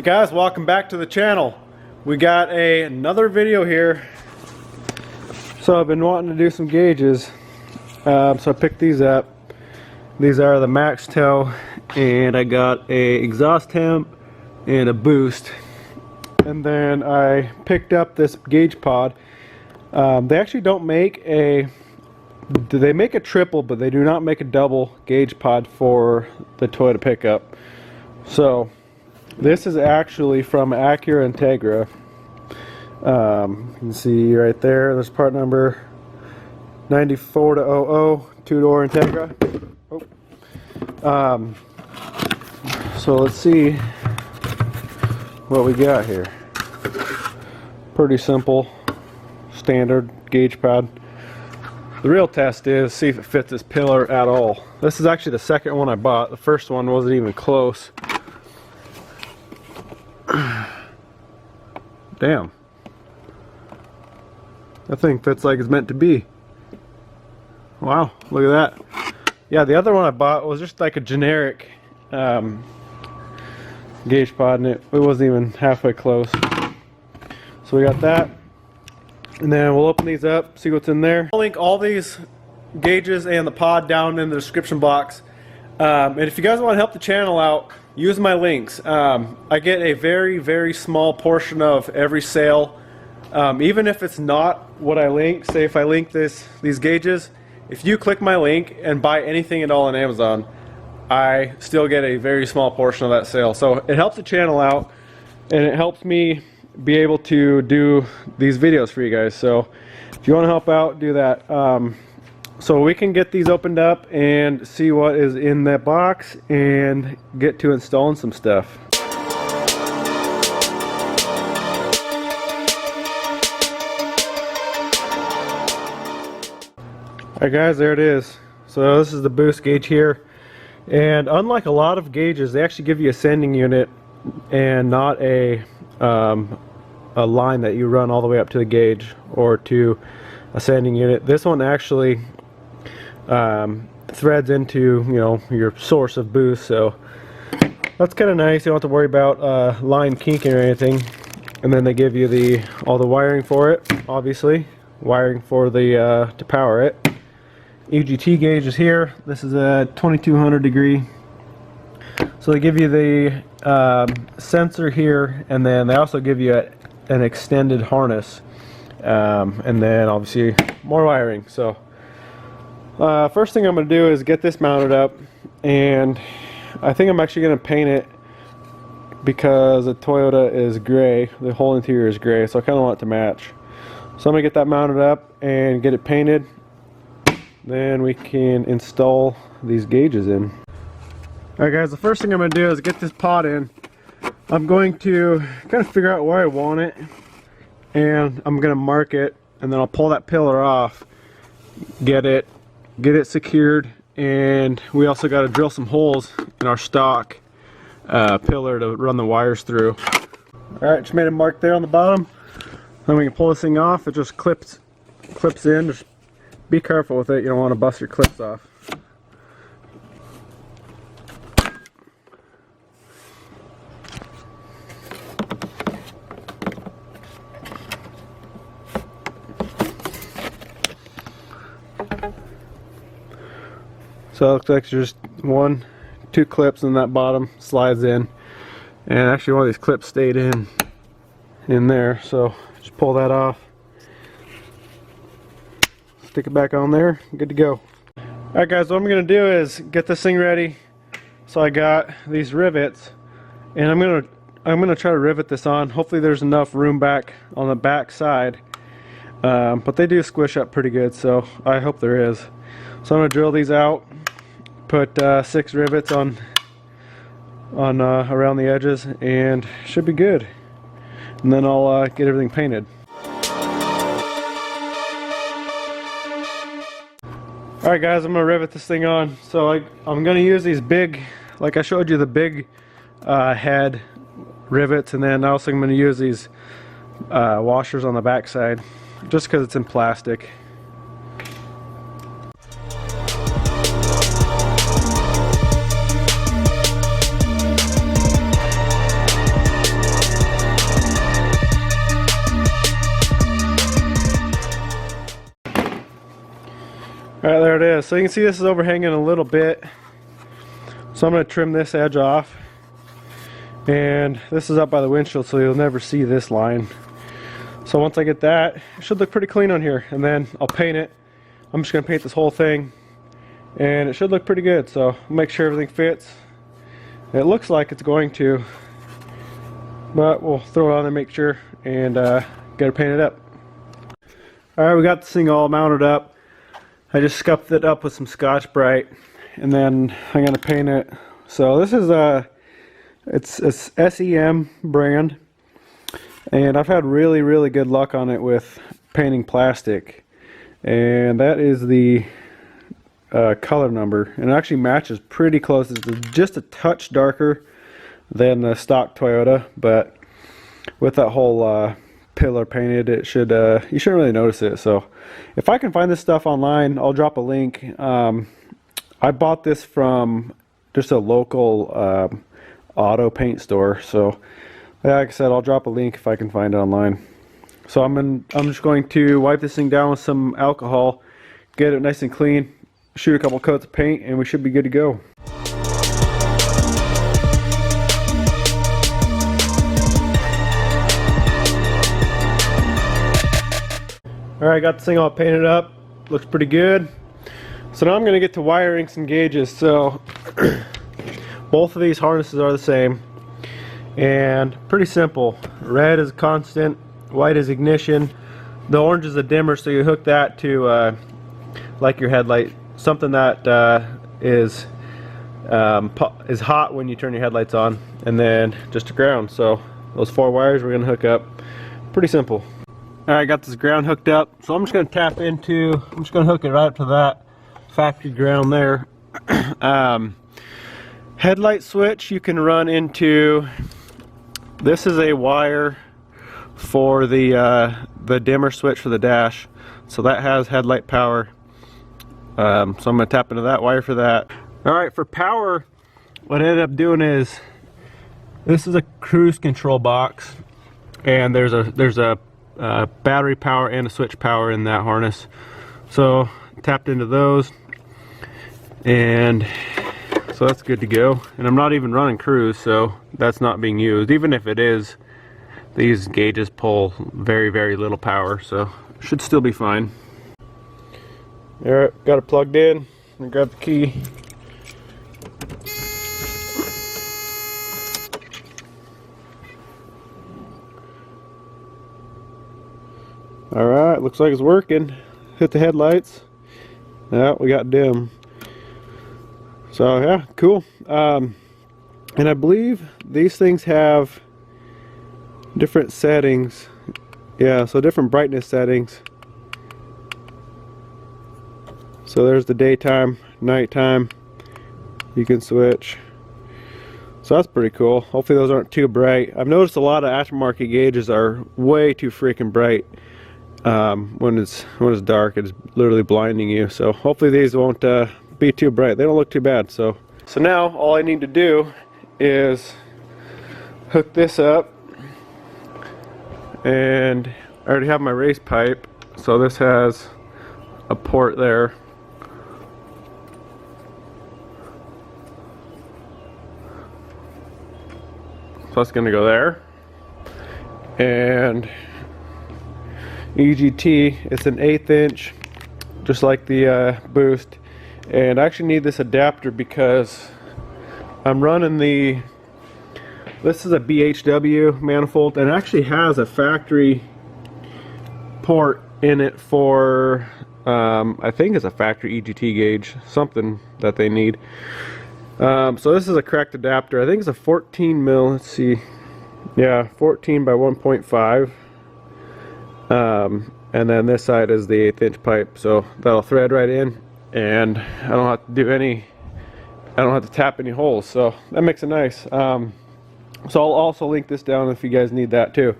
Hey guys, welcome back to the channel. We got another video here. So I've been wanting to do some gauges, so I picked these up. These are the MaxTow, and I got a exhaust temp and a boost. And then I picked up this gauge pod. They actually don't make a, they make a triple, but they do not make a double gauge pod for the Toyota pickup. So this is actually from Acura Integra. You can see right there, there's part number 94-00, two-door Integra. Oh. So let's see what we got here. Pretty simple, standard gauge pad. The real test is see if it fits this pillar at all. This is actually the second one I bought. The first one wasn't even close. Damn. That thing fits like it's meant to be. Wow, look at that. Yeah, the other one I bought was just like a generic gauge pod, and it wasn't even halfway close. So we got that. And then we'll open these up, see what's in there. I'll link all these gauges and the pod down in the description box. And if you guys want to help the channel out, use my links. I get a very, very small portion of every sale. Even if it's not what I link, say if I link these gauges, if you click my link and buy anything at all on Amazon, I still get a very small portion of that sale. So it helps the channel out, and it helps me be able to do these videos for you guys. So if you want to help out, do that. So we can get these opened up and see what is in that box and get to installing some stuff. Alright guys, there it is. So this is the boost gauge here, and unlike a lot of gauges, they actually give you a sending unit and not a line that you run all the way up to the gauge or to a sending unit. This one actually threads into, you know, your source of boost, so that's kind of nice. You don't have to worry about line kinking or anything. And then they give you all the wiring for it, obviously wiring for the to power it. EGT gauge is here. This is a 2200 degree. So they give you the sensor here, and then they also give you an extended harness, and then obviously more wiring. So first thing I'm going to do is get this mounted up, and I think I'm actually going to paint it because the Toyota is gray. The whole interior is gray, so I kind of want it to match. So I'm going to get that mounted up and get it painted. Then we can install these gauges in. Alright guys, the first thing I'm going to do is get this pod in. I'm going to kind of figure out where I want it, and I'm going to mark it, and then I'll pull that pillar off, get it secured, and we also got to drill some holes in our stock pillar to run the wires through. Alright, just made a mark there on the bottom. Then we can pull this thing off. It just clips in. Just be careful with it, you don't want to bust your clips off. So it looks like there's just two clips, and that bottom slides in. And actually one of these clips stayed in there, so just pull that off. Stick it back on there, good to go. Alright guys, what I'm going to do is get this thing ready. So I got these rivets, and I'm gonna try to rivet this on. Hopefully there's enough room back on the back side, but they do squish up pretty good, so I hope there is. So I'm going to drill these out, put 6 rivets on around the edges, and should be good. And then I'll get everything painted. Alright guys, I'm going to rivet this thing on. So I'm going to use these big, like I showed you, the big head rivets, and then also I'm going to use these washers on the back side, just because it's in plastic. There it is. So you can see this is overhanging a little bit. So I'm going to trim this edge off. And this is up by the windshield, so you'll never see this line. So once I get that, it should look pretty clean on here. And then I'll paint it. I'm just going to paint this whole thing. And it should look pretty good. So I'll make sure everything fits. It looks like it's going to. But we'll throw it on and make sure and get it painted up. Alright, we got this thing all mounted up. I just scuffed it up with some Scotch-Brite, and then I'm going to paint it. So this is it's a SEM brand, and I've had really good luck on it with painting plastic, and that is the color number, and it actually matches pretty close. It's just a touch darker than the stock Toyota, but with that whole pillar painted, it should you shouldn't really notice it. So if I can find this stuff online, I'll drop a link. I bought this from just a local auto paint store, so like I said, I'll drop a link if I can find it online. So I'm just going to wipe this thing down with some alcohol, get it nice and clean, shoot a couple coats of paint, and we should be good to go. Alright, got this thing all painted up. Looks pretty good. So now I'm going to get to wiring some gauges. So both of these harnesses are the same. And pretty simple. Red is constant, white is ignition. The orange is a dimmer, so you hook that to like your headlight. Something that is hot when you turn your headlights on. And then just a ground. So those 4 wires we're going to hook up. Pretty simple. Alright, got this ground hooked up, so I'm just going to hook it right up to that factory ground there. Headlight switch you can run into, this is a wire for the dimmer switch for the dash, so that has headlight power. So I'm going to tap into that wire for that. Alright, for power, what I ended up doing is, this is a cruise control box, and there's a battery power and a switch power in that harness. So tapped into those, and so that's good to go. And I'm not even running cruise, so that's not being used. Even if it is, these gauges pull very little power, so should still be fine. Alright, got it plugged in. And grab the key. Alright, looks like it's working. Hit the headlights. Yeah, we got dim. So yeah, cool. And I believe these things have different settings. Yeah, so different brightness settings. So there's the daytime, nighttime. You can switch. So that's pretty cool. Hopefully those aren't too bright. I've noticed a lot of aftermarket gauges are way too freaking bright. When it's dark, it's literally blinding you. So hopefully these won't be too bright. They don't look too bad. So now all I need to do is hook this up, and I already have my race pipe, so this has a port there. So that's going to go there. And EGT, it's an 1/8 inch, just like the boost. And I actually need this adapter because I'm running this is a BHW manifold, and it actually has a factory port in it for I think it's a factory EGT gauge, something that they need. So this is a correct adapter. I think it's a 14 mil, let's see, yeah, 14 by 1.5. And then this side is the 1/8 inch pipe, so that'll thread right in, and I don't have to tap any holes, so that makes it nice. So I'll also link this down if you guys need that too.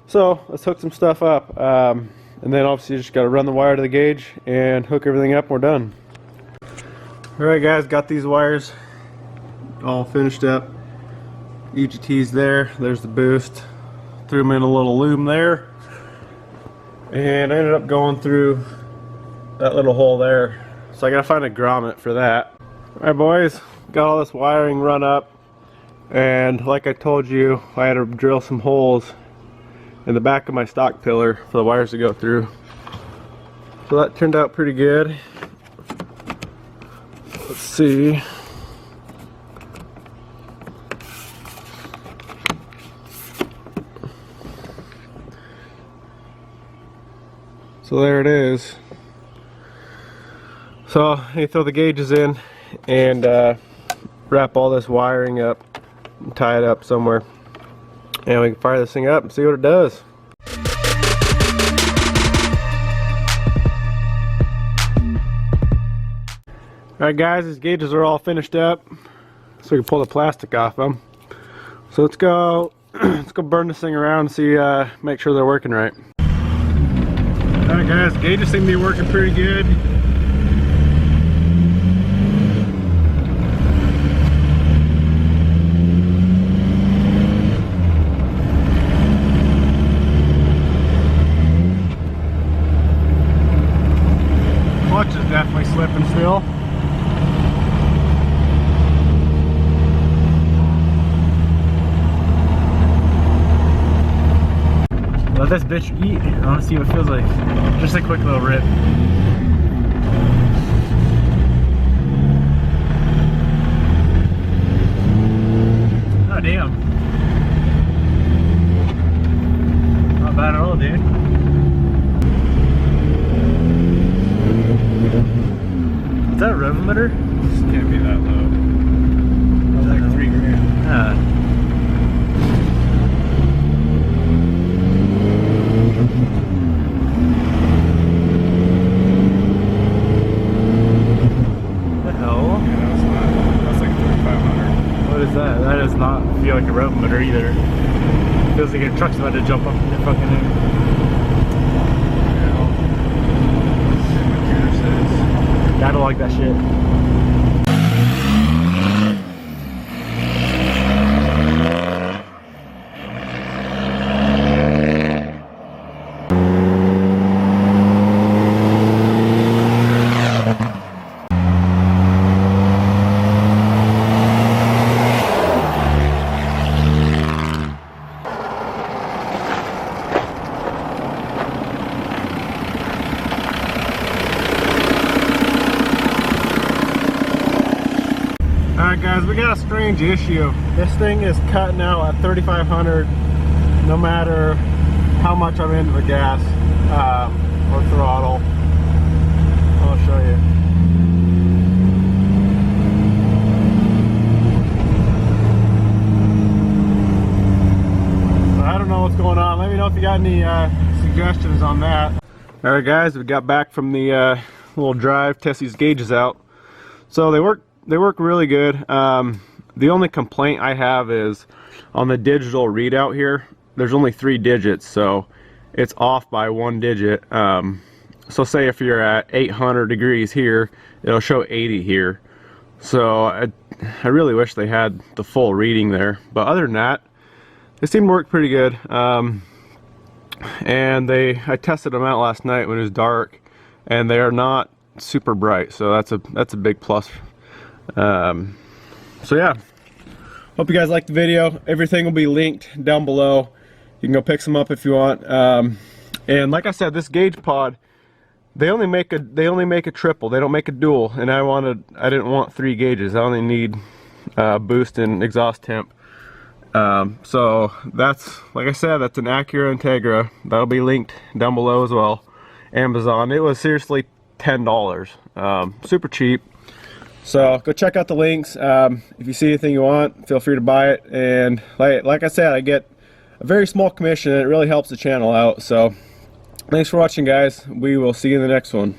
So let's hook some stuff up, and then obviously you just got to run the wire to the gauge and hook everything up and we're done. Alright guys, got these wires all finished up. EGT's there, there's the boost, threw them in a little loom there. And I ended up going through that little hole there. so I gotta find a grommet for that. Alright boys, got all this wiring run up, and like I told you, I had to drill some holes in the back of my stock pillar for the wires to go through. So that turned out pretty good. Let's see. So there it is. So you throw the gauges in and wrap all this wiring up and tie it up somewhere, and we can fire this thing up and see what it does. Alright guys, these gauges are all finished up, so we can pull the plastic off them. So let's go burn this thing around and see, make sure they're working right. Alright guys, the gauges seem to be working pretty good. Clutch is definitely slipping still. Let this bitch eat. I want to see what it feels like. Just a quick little rip. Oh damn. Not bad at all, dude. Is that a rev emitter? This can't be that low. It's like $3 grand. That does not feel like a rev emitter either. It feels like your truck's about to jump up in your fucking head. I don't like that shit. Alright guys, we got a strange issue. This thing is cutting out at 3,500 no matter how much I'm into the gas or throttle. I'll show you. So I don't know what's going on. Let me know if you got any suggestions on that. Alright guys, we got back from the little drive, test these gauges out. So they work really good. The only complaint I have is on the digital readout here, there's only 3 digits, so it's off by 1 digit. So say if you're at 800 degrees here, it'll show 80 here. So I really wish they had the full reading there. But other than that, they seem to work pretty good. And I tested them out last night when it was dark, and they are not super bright. So that's a big plus. So yeah, hope you guys liked the video. Everything will be linked down below. You can go pick some up if you want. And like I said, this gauge pod, they only make a triple. They don't make a dual, and I didn't want 3 gauges. I only need boost and exhaust temp. So that's, like I said, that's an Acura Integra. That'll be linked down below as well. Amazon. It was seriously $10. Super cheap. So go check out the links. If you see anything you want, feel free to buy it. And like I said, I get a very small commission, and it really helps the channel out. So thanks for watching, guys. We will see you in the next one.